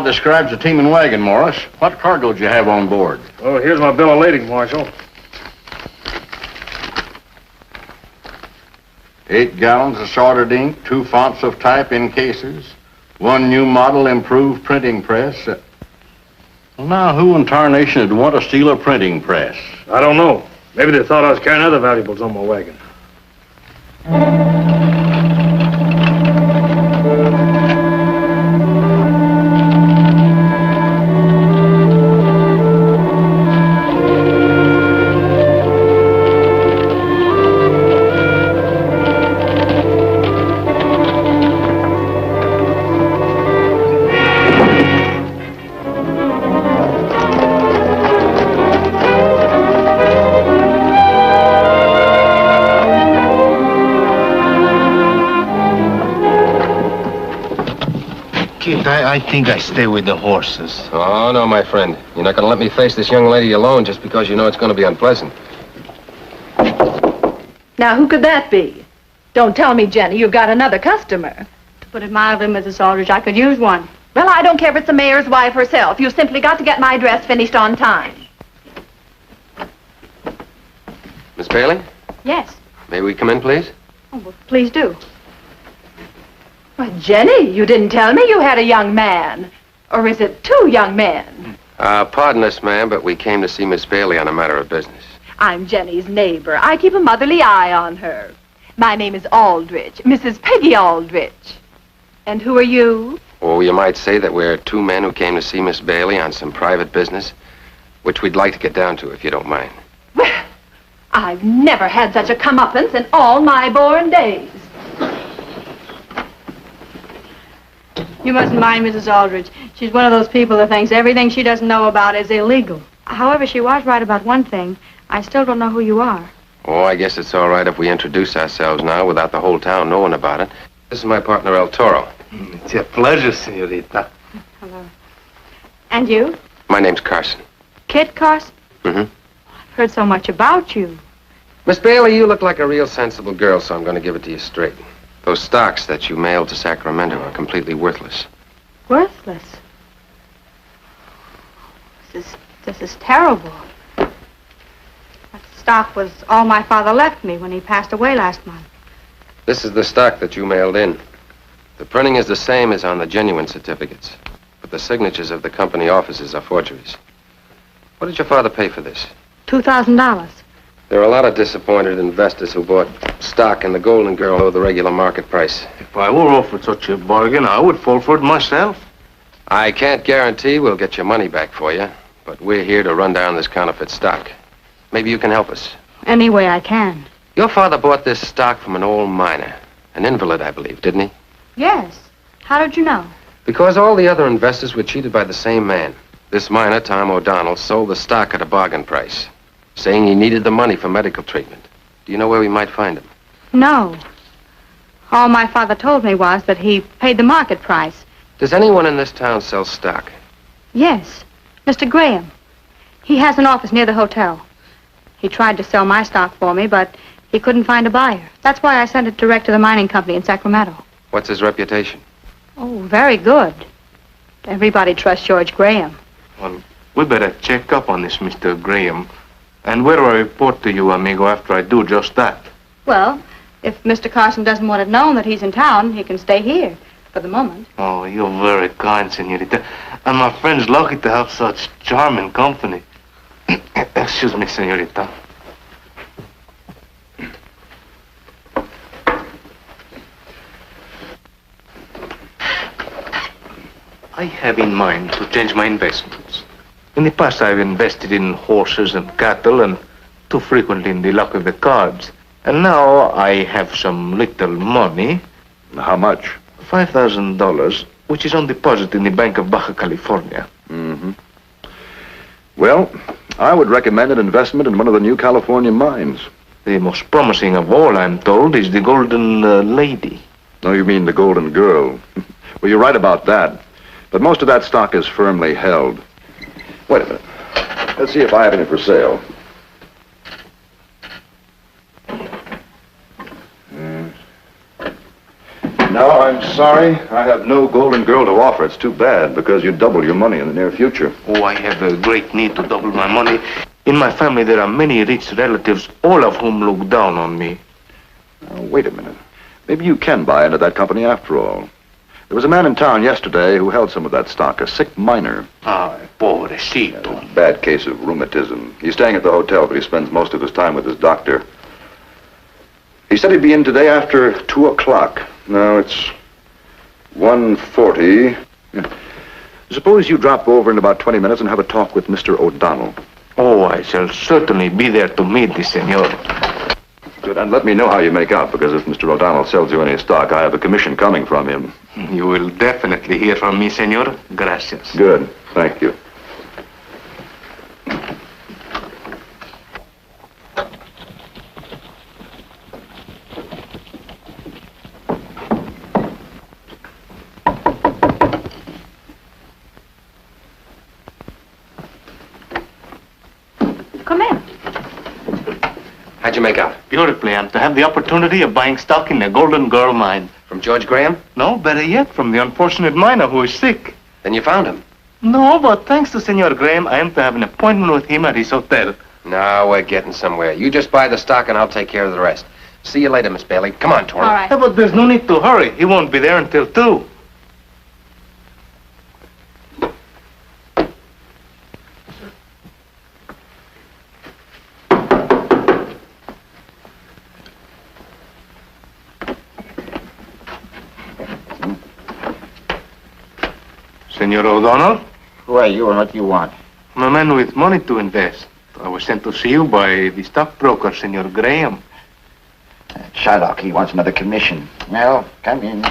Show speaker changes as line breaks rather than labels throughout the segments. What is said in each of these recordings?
about describes the team and wagon, Morris. What cargo did you have on board?
Oh, here's my bill of lading, Marshal.
8 gallons of soldered ink, 2 fonts of type in cases, 1 new model improved printing press. Well, now, who in tarnation would want to steal a printing press?
I don't know. Maybe they thought I was carrying other valuables on my wagon.
I think I stay with the horses.
Oh, no, my friend. You're not going to let me face this young lady alone just because you know it's going to be unpleasant.
Now, who could that be? Don't tell me, Jenny, you've got another customer.
To put it mildly, Mrs. Aldrich, I could use one.
Well, I don't care if it's the mayor's wife herself. You've simply got to get my dress finished on time.
Miss Bailey,
Yes.
may we come in, please?
Oh, well, please do.
Why, Jenny, you didn't tell me you had a young man. Or is it 2 young men?
Pardon us, ma'am, but we came to see Miss Bailey on a matter of business.
I'm Jenny's neighbor. I keep a motherly eye on her. My name is Aldrich, Mrs. Peggy Aldrich. And who are you?
Oh, you might say that we're 2 men who came to see Miss Bailey on some private business, which we'd like to get down to, if you don't mind.
Well, I've never had such a comeuppance in all my born days.
You mustn't mind Mrs. Aldrich. She's one of those people that thinks everything she doesn't know about is illegal. However, she was right about one thing. I still don't know who you are.
Oh, I guess it's all right if we introduce ourselves now without the whole town knowing about it. This is my partner, El Toro.
It's a pleasure, senorita.
Hello. And you?
My name's Carson.
Kit Carson?
Mm-hmm.
I've heard so much about you.
Miss Bailey, you look like a real sensible girl, so I'm going to give it to you straight. Those stocks that you mailed to Sacramento are completely worthless.
Worthless. This is terrible. That stock was all my father left me when he passed away last month.
This is the stock that you mailed in. The printing is the same as on the genuine certificates, but the signatures of the company offices are forgeries. What did your father pay for this?
$2,000.
There are a lot of disappointed investors who bought stock in the Golden Girl below the regular market price.
If I were offered such a bargain, I would fall for it myself.
I can't guarantee we'll get your money back for you, but we're here to run down this counterfeit stock. Maybe you can help us.
Any way I can.
Your father bought this stock from an old miner, an invalid, I believe, didn't he?
Yes. How did you know?
Because all the other investors were cheated by the same man. This miner, Tom O'Donnell, sold the stock at a bargain price, saying he needed the money for medical treatment. Do you know where we might find him?
No. All my father told me was that he paid the market price.
Does anyone in this town sell stock?
Yes. Mr. Graham. He has an office near the hotel. He tried to sell my stock for me, but he couldn't find a buyer. That's why I sent it direct to the mining company in Sacramento.
What's his reputation?
Oh, very good. Everybody trusts George Graham.
Well, we better check up on this, Mr. Graham. And where do I report to you, amigo, after I do just that?
Well, if Mr. Carson doesn't want it known that he's in town, he can stay here for the moment.
Oh, you're very kind, senorita. And my friend's lucky to have such charming company. Excuse me, senorita. I have in mind to change my investments. In the past, I've invested in horses and cattle and too frequently in the luck of the cards. And now I have some little money.
How much?
$5,000, which is on deposit in the Bank of Baja California.
Mm-hmm. Well, I would recommend an investment in one of the new California mines.
The most promising of all, I'm told, is the Golden Lady.
No, you mean the Golden Girl. Well, you're right about that. But most of that stock is firmly held. Wait a minute. Let's see if I have any for sale. No, I'm sorry. I have no golden girl to offer. It's too bad because you double your money in the near future.
Oh, I have a great need to double my money. In my family, there are many rich relatives, all of whom look down on me.
Wait a minute. Maybe you can buy into that company after all. There was a man in town yesterday who held some of that stock, a sick miner.
Ah, pobrecito.
Bad case of rheumatism. He's staying at the hotel, but he spends most of his time with his doctor. He said he'd be in today after 2 o'clock. Now it's 1:40. Suppose you drop over in about 20 minutes and have a talk with Mr. O'Donnell.
Oh, I shall certainly be there to meet the senor.
Good, and let me know how you make out, because if Mr. O'Donnell sells you any stock, I have a commission coming from him.
You will definitely hear from me, senor. Gracias.
Good, thank you.
Come in.
How'd you make out?
Beautifully. I'm to have the opportunity of buying stock in the Golden Girl mine.
From George Graham?
No, better yet, from the unfortunate miner who is sick.
Then you found him.
No, but thanks to Senor Graham, I am to have an appointment with him at his hotel.
Now we're getting somewhere. You just buy the stock and I'll take care of the rest. See you later, Miss Bailey. Come on, Torrance.
All right.
Yeah, but there's no need to hurry. He won't be there until 2. Senor O'Donnell?
Who are you and what do you want?
I'm a man with money to invest. I was sent to see you by the stockbroker, Senor Graham.
Shylock, he wants another commission. Well, come in.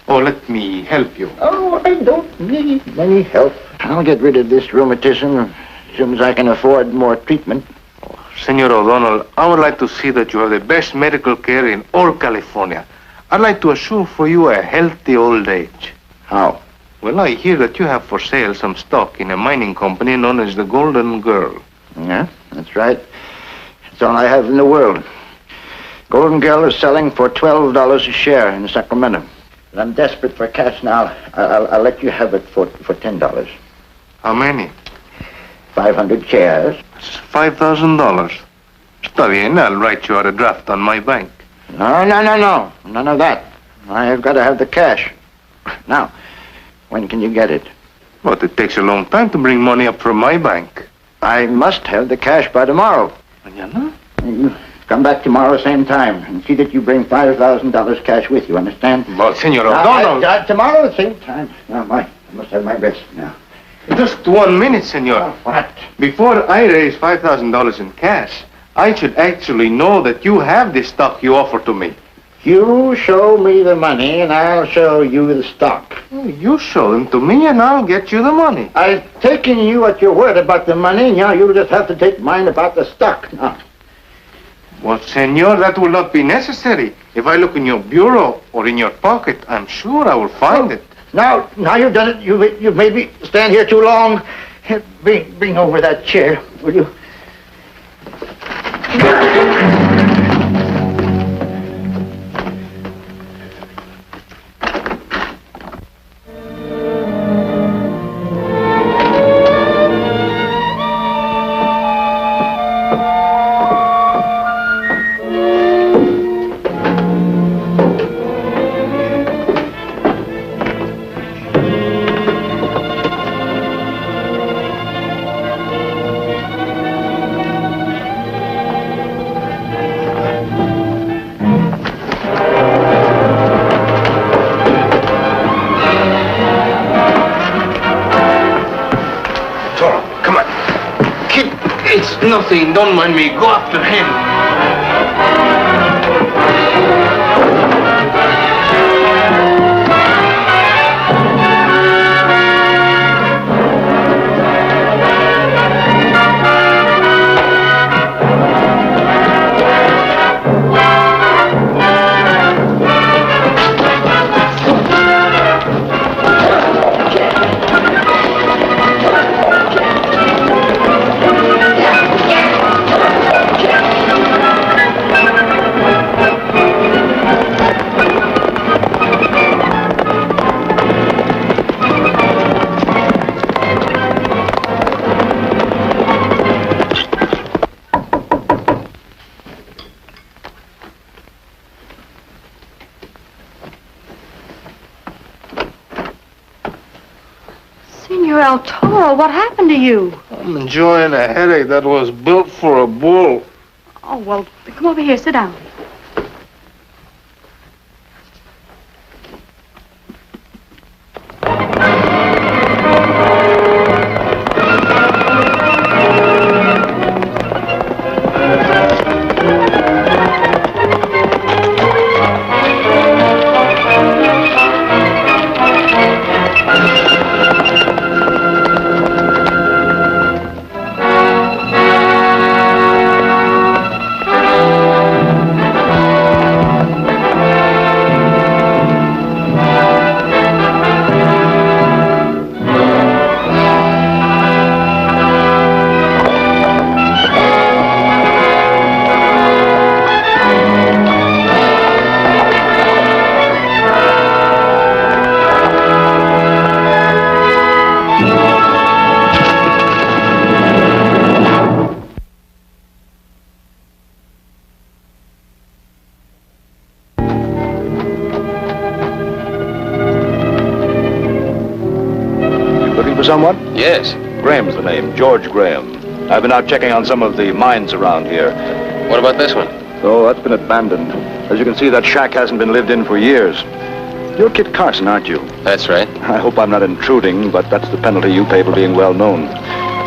Oh, let me help you.
Oh, I don't need any help. I'll get rid of this rheumatism as soon as I can afford more treatment.
Senor O'Donnell, I would like to see that you have the best medical care in all California. I'd like to assure for you a healthy old age.
How?
Well, I hear that you have for sale some stock in a mining company known as the Golden Girl.
Yeah, that's right. That's all I have in the world. Golden Girl is selling for $12 a share in Sacramento. But I'm desperate for cash now. I'll let you have it for $10.
How many?
500 shares.
It's $5,000. Está bien, I'll write you out a draft on my bank.
No. None of that. I have got to have the cash. Now, when can you get it?
But it takes a long time to bring money up from my bank.
I must have the cash by tomorrow.
Mañana?
You come back tomorrow, same time, and see that you bring $5,000 cash with you, understand?
But, Senor
Now,
O'Donnell...
tomorrow, same time. Now, I must have my rest now.
Just 1 minute, senor.
What?
Before I raise $5,000 in cash, I should actually know that you have the stock you offer to me.
You show me the money, and I'll show you the stock.
You show them to me, and I'll get you the money.
I've taken you at your word about the money, now you just have to take mine about the stock. Now,
Well, senor, that will not be necessary. If I look in your bureau or in your pocket, I'm sure I will find it.
now you've done it. You've made me stand here too long. Bring over that chair, will you?
Nothing, don't mind me. Go after him.
Mr. El Toro, what happened to you?
I'm enjoying a headache that was built for a bull.
Oh, well, come over here. Sit down.
Someone?
Yes.
Graham's the name, George Graham. I've been out checking on some of the mines around here.
What about this one?
Oh, that's been abandoned. As you can see, that shack hasn't been lived in for years. You're Kit Carson, aren't you?
That's right.
I hope I'm not intruding, but that's the penalty you pay for being well known.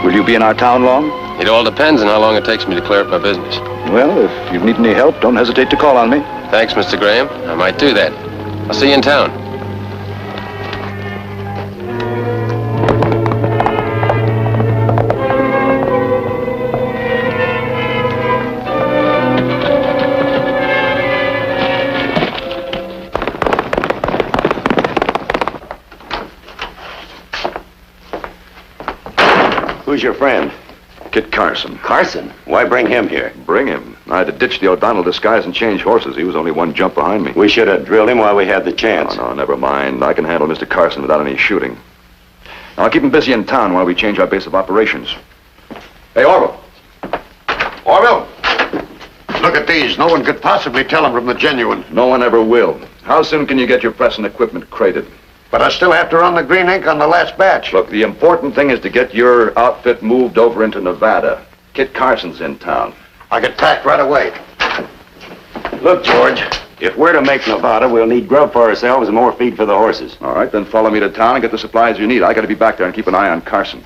Will you be in our town long?
It all depends on how long it takes me to clear up my business.
Well, if you need any help, don't hesitate to call on me.
Thanks, Mr. Graham. I might do that. I'll see you in town.
Who's your friend?
Kit Carson.
Carson? Why bring him here?
Bring him. I had to ditch the O'Donnell disguise and change horses. He was only one jump behind me.
We should have drilled him while we had the chance.
No, never mind. I can handle Mr. Carson without any shooting. Now, I'll keep him busy in town while we change our base of operations. Hey, Orville. Orville!
Look at these. No one could possibly tell them from the genuine.
No one ever will. How soon can you get your press and equipment crated?
But I still have to run the green ink on the last batch.
Look, the important thing is to get your outfit moved over into Nevada. Kit Carson's in town.
I get packed right away.
Look, George, if we're to make Nevada, we'll need grub for ourselves and more feed for the horses.
All right, then follow me to town and get the supplies you need. I got to be back there and keep an eye on Carson.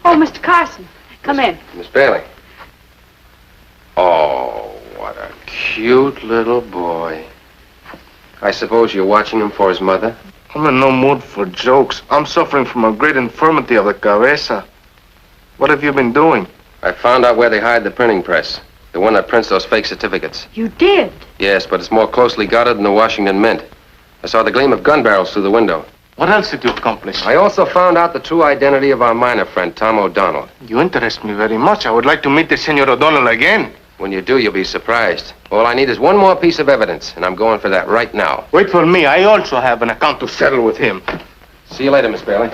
Oh, Mr. Carson, come in.
Miss Bailey. Oh, what a cute little boy. I suppose you're watching him for his mother?
I'm in no mood for jokes. I'm suffering from a great infirmity of the cabeza. What have you been doing?
I found out where they hide the printing press. The one that prints those fake certificates.
You did?
Yes, but it's more closely guarded than the Washington Mint. I saw the gleam of gun barrels through the window.
What else did you accomplish?
I also found out the true identity of our miner friend, Tom O'Donnell.
You interest me very much. I would like to meet the Senor O'Donnell again.
When you do, you'll be surprised. All I need is one more piece of evidence, and I'm going for that right now.
Wait for me. I also have an account to settle with him.
See you later, Miss Bailey.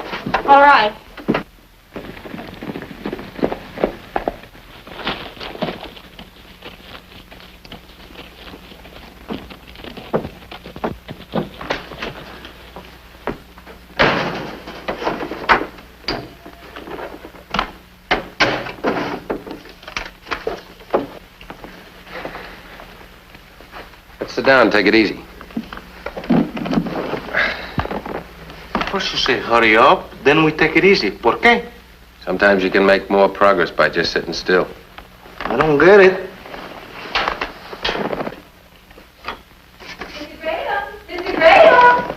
All right.
Sit down, take it easy.
First you say hurry up, then we take it easy. ¿Por qué?
Sometimes you can make more progress by just sitting still.
I don't get it.
Mr. Graham! Mr. Graham!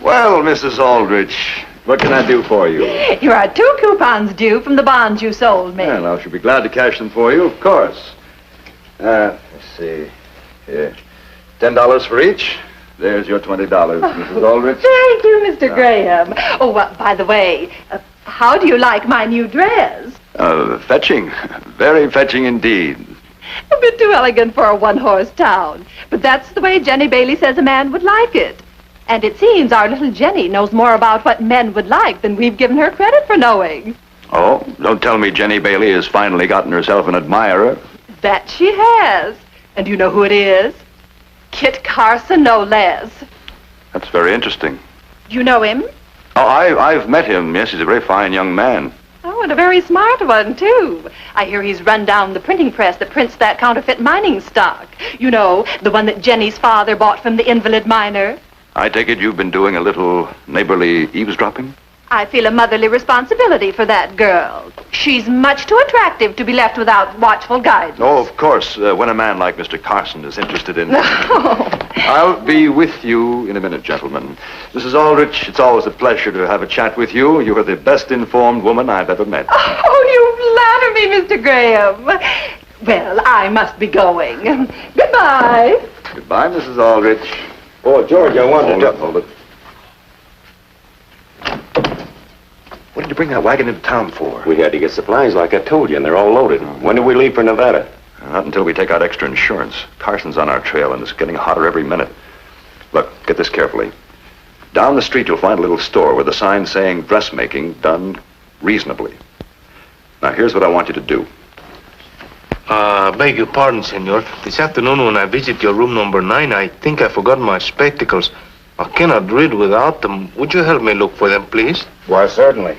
Well, Mrs. Aldrich, what can I do for you?
Here are 2 coupons due from the bonds you sold me.
Well, I shall be glad to cash them for you, of course. Let's see. Here. $10 for each. There's your $20, Mrs. Aldrich.
Thank you, Mr. Graham. Oh, by the way, how do you like my new dress?
Fetching. Very fetching indeed.
A bit too elegant for a one-horse town. But that's the way Jenny Bailey says a man would like it. And it seems our little Jenny knows more about what men would like than we've given her credit for knowing.
Oh, don't tell me Jenny Bailey has finally gotten herself an admirer.
That she has. And you know who it is? Kit Carson, no less.
That's very interesting.
Do you know him?
Oh, I've met him. Yes, he's a very fine young man.
Oh, and a very smart one, too. I hear he's run down the printing press that prints that counterfeit mining stock. You know, the one that Jenny's father bought from the invalid miner.
I take it you've been doing a little neighborly eavesdropping?
I feel a motherly responsibility for that girl. She's much too attractive to be left without watchful guidance.
Oh, of course, when a man like Mr. Carson is interested in...
Oh.
I'll be with you in a minute, gentlemen. Mrs. Aldrich, it's always a pleasure to have a chat with you. You are the best informed woman I've ever met.
Oh, you flatter me, Mr. Graham. Well, I must be going. Goodbye.
Goodbye, Mrs. Aldrich.
Oh, George, I wanted to...
Hold it. What did you bring that wagon into town for?
We had to get supplies like I told you, and they're all loaded. When do we leave for Nevada?
Not until we take out extra insurance. Carson's on our trail, and it's getting hotter every minute. Look, get this carefully. Down the street, you'll find a little store with a sign saying dressmaking done reasonably. Now, here's what I want you to do.
Beg your pardon, senor. This afternoon when I visit your room number 9, I think I forgot my spectacles. I cannot read without them. Would you help me look for them, please?
Why, certainly.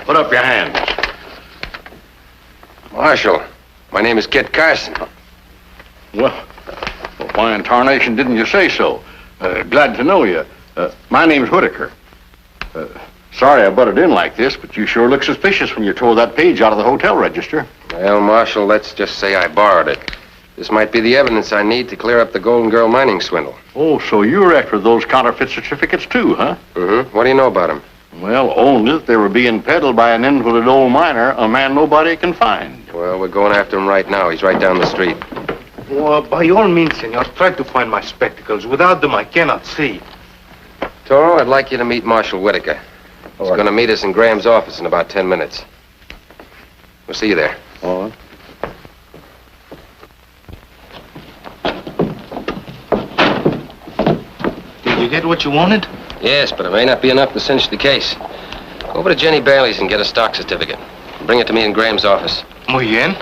Put up your hands.
Marshal, my name is Kit Carson.
Well, why in tarnation didn't you say so? Glad to know you. My name's Whitaker. Sorry I butted in like this, but you sure look suspicious when you tore that page out of the hotel register.
Well, Marshal, let's just say I borrowed it. This might be the evidence I need to clear up the Golden Girl mining swindle.
Oh, so you're after those counterfeit certificates too, huh?
Mm-hmm. What do you know about them?
Well, only that they were being peddled by an invalid old miner, a man nobody can find.
Well, we're going after him right now. He's right down the street.
Well, by all means, senor, try to find my spectacles. Without them, I cannot see.
Toro, I'd like you to meet Marshal Whitaker. He's going to meet us in Graham's office in about 10 minutes. We'll see you there.
All right.
Did you get what you wanted?
Yes, but it may not be enough to cinch the case. Go over to Jenny Bailey's and get a stock certificate. Bring it to me in Graham's office.
Muy bien.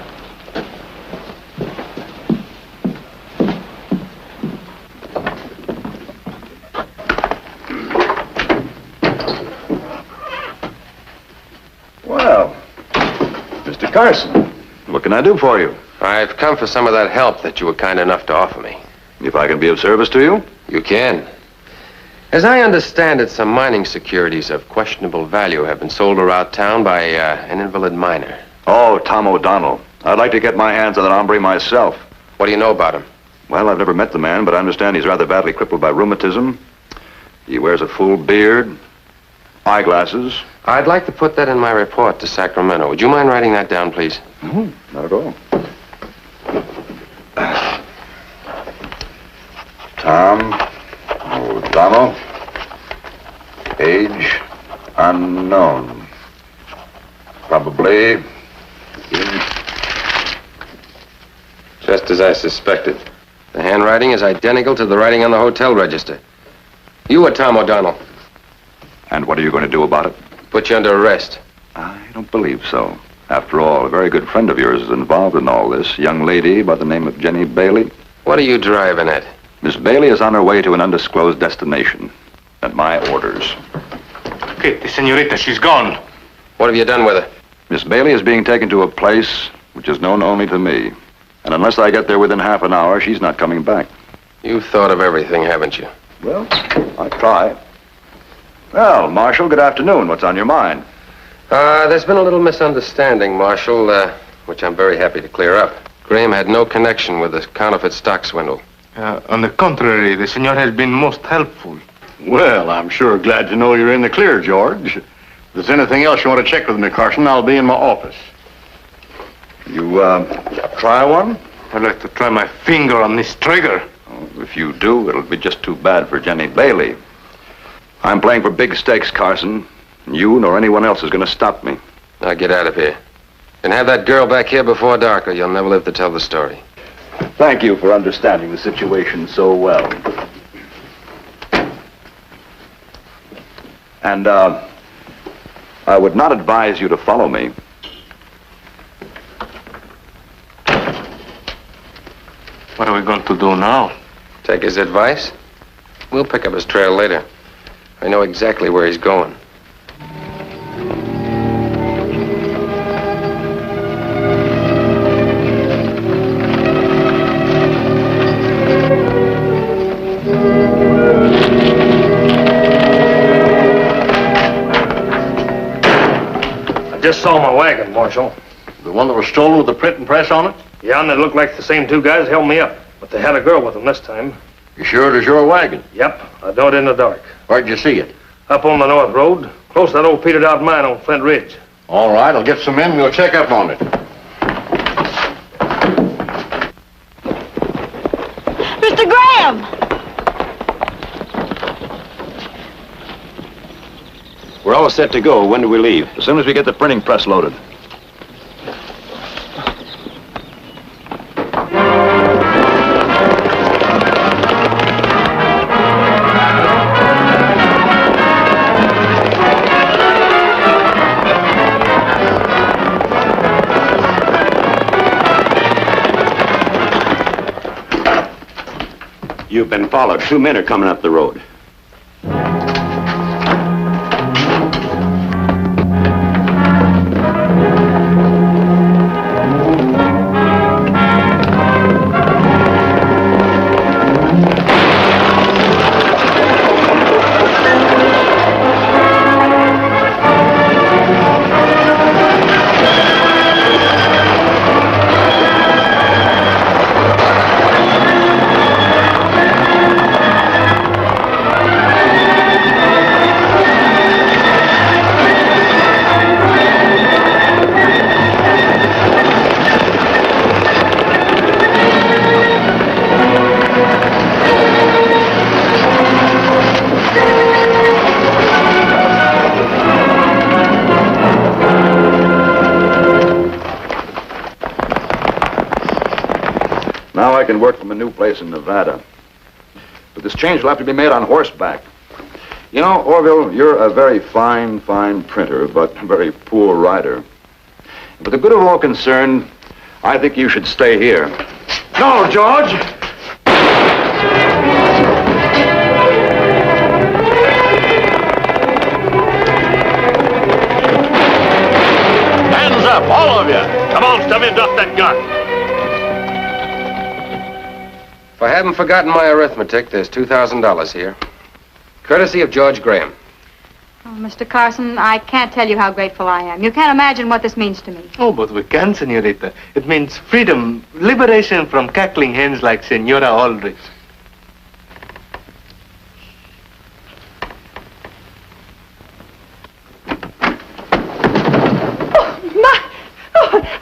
Well, Mr. Carson, what can I do for you?
I've come for some of that help that you were kind enough to offer me.
If I can be of service to you?
You can. As I understand it, some mining securities of questionable value have been sold around town by an invalid miner.
Oh, Tom O'Donnell. I'd like to get my hands on that hombre myself.
What do you know about him?
Well, I've never met the man, but I understand he's rather badly crippled by rheumatism. He wears a full beard, eyeglasses.
I'd like to put that in my report to Sacramento. Would you mind writing that down, please?
Not at all. Tom O'Donnell, age unknown. Probably
Just as I suspected. The handwriting is identical to the writing on the hotel register. You are Tom O'Donnell.
And what are you going to do about it?
Put you under arrest.
I don't believe so. After all, a very good friend of yours is involved in all this. Young lady by the name of Jenny Bailey.
What are you driving at?
Miss Bailey is on her way to an undisclosed destination. At my orders.
Okay, the senorita, she's gone.
What have you done with her?
Miss Bailey is being taken to a place which is known only to me. And unless I get there within half an hour, she's not coming back.
You've thought of everything, haven't you?
Well, I try. Well, Marshal, good afternoon. What's on your mind?
There's been a little misunderstanding, Marshal, which I'm very happy to clear up. Graham had no connection with the counterfeit stock swindle.
On the contrary, the senor has been most helpful.
Well, I'm sure glad to know you're in the clear, George. If there's anything else you want to check with me, Carson, I'll be in my office.
You, try one?
I'd like to try my finger on this trigger.
Oh, if you do, it'll be just too bad for Jenny Bailey. I'm playing for big stakes, Carson. You nor anyone else is going to stop me.
Now get out of here. And have that girl back here before dark, or you'll never live to tell the story.
Thank you for understanding the situation so well. And, I would not advise you to follow me.
What are we going to do now?
Take his advice? We'll pick up his trail later. I know exactly where he's going.
I just saw my wagon, Marshal.
The one that was stolen with the printing press on it?
Yeah, and they looked like the same two guys held me up. But they had a girl with them this time.
You sure it is your wagon?
Yep, I know it in the dark.
Where'd you see it?
Up on the North Road, close to that old petered out mine on Flint Ridge.
All right, I'll get some men. We'll check up on it.
Mr. Graham!
We're all set to go. When do we leave? As soon as we get the printing press loaded.
You've been followed. 2 men are coming up the road.
Now I can work from a new place in Nevada. But this change will have to be made on horseback. You know, Orville, you're a very fine printer, but a very poor rider. For the good of all concerned, I think you should stay here.
No, George! Hands up, all of you!
Come on, Stubby, drop that gun.
If I haven't forgotten my arithmetic, there's $2,000 here. Courtesy of George Graham.
Oh, Mr. Carson, I can't tell you how grateful I am. You can't imagine what this means to me.
Oh, but we can, Senorita. It means freedom, liberation from cackling hens like Senora Aldrich.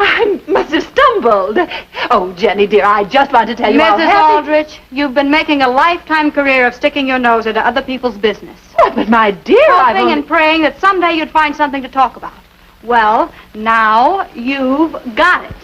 I must have stumbled. Oh, Jenny, dear, I just want to tell you how
Mrs.
happy...
Aldrich, you've been making a lifetime career of sticking your nose into other people's business.
But my dear,
Hoping and praying that someday you'd find something to talk about. Well, now you've got it.